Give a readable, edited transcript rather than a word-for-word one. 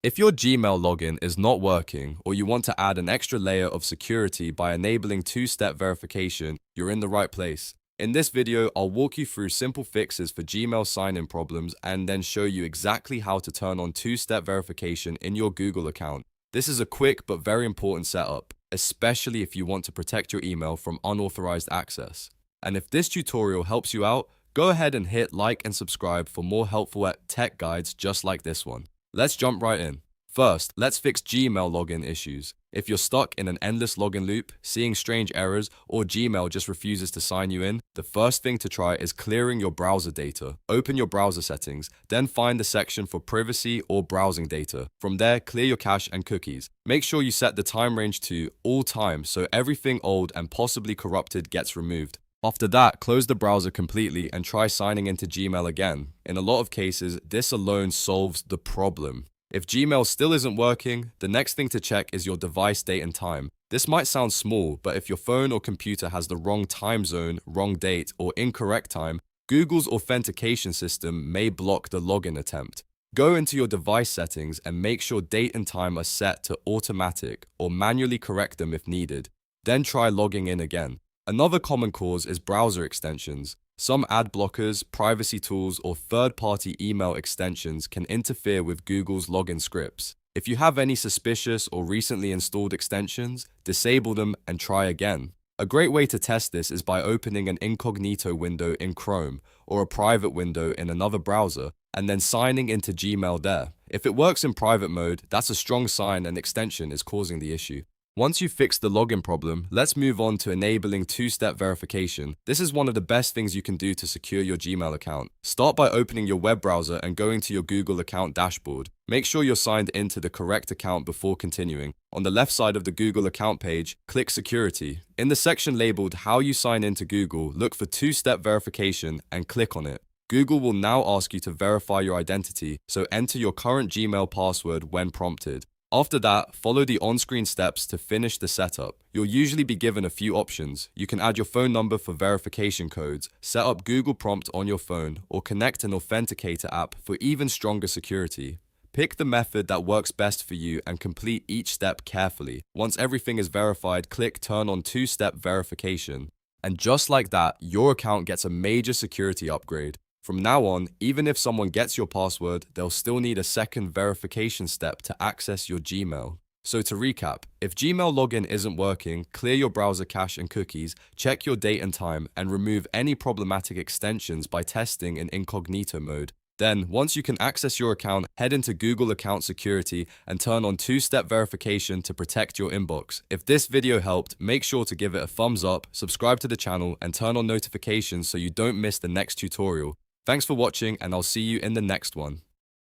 If your Gmail login is not working or you want to add an extra layer of security by enabling two-step verification, you're in the right place. In this video, I'll walk you through simple fixes for Gmail sign-in problems and then show you exactly how to turn on two-step verification in your Google account. This is a quick but very important setup, especially if you want to protect your email from unauthorized access. And if this tutorial helps you out, go ahead and hit like and subscribe for more helpful tech guides just like this one. Let's jump right in. First, let's fix Gmail login issues. If you're stuck in an endless login loop, seeing strange errors, or Gmail just refuses to sign you in, the first thing to try is clearing your browser data. Open your browser settings, then find the section for privacy or browsing data. From there, clear your cache and cookies. Make sure you set the time range to all time so everything old and possibly corrupted gets removed. After that, close the browser completely and try signing into Gmail again. In a lot of cases, this alone solves the problem. If Gmail still isn't working, the next thing to check is your device date and time. This might sound small, but if your phone or computer has the wrong time zone, wrong date, or incorrect time, Google's authentication system may block the login attempt. Go into your device settings and make sure date and time are set to automatic or manually correct them if needed. Then try logging in again. Another common cause is browser extensions. Some ad blockers, privacy tools, or third-party email extensions can interfere with Google's login scripts. If you have any suspicious or recently installed extensions, disable them and try again. A great way to test this is by opening an incognito window in Chrome or a private window in another browser and then signing into Gmail there. If it works in private mode, that's a strong sign an extension is causing the issue. Once you've fixed the login problem, let's move on to enabling two-step verification. This is one of the best things you can do to secure your Gmail account. Start by opening your web browser and going to your Google account dashboard. Make sure you're signed into the correct account before continuing. On the left side of the Google account page, click Security. In the section labeled How you sign into Google, look for two-step verification and click on it. Google will now ask you to verify your identity, so enter your current Gmail password when prompted. After that, follow the on-screen steps to finish the setup. You'll usually be given a few options. You can add your phone number for verification codes, set up Google Prompt on your phone, or connect an Authenticator app for even stronger security. Pick the method that works best for you and complete each step carefully. Once everything is verified, click Turn on two-step verification. And just like that, your account gets a major security upgrade. From now on, even if someone gets your password, they'll still need a second verification step to access your Gmail. So to recap, if Gmail login isn't working, clear your browser cache and cookies, check your date and time, and remove any problematic extensions by testing in incognito mode. Then, once you can access your account, head into Google Account Security and turn on two-step verification to protect your inbox. If this video helped, make sure to give it a thumbs up, subscribe to the channel, and turn on notifications so you don't miss the next tutorial. Thanks for watching, and I'll see you in the next one.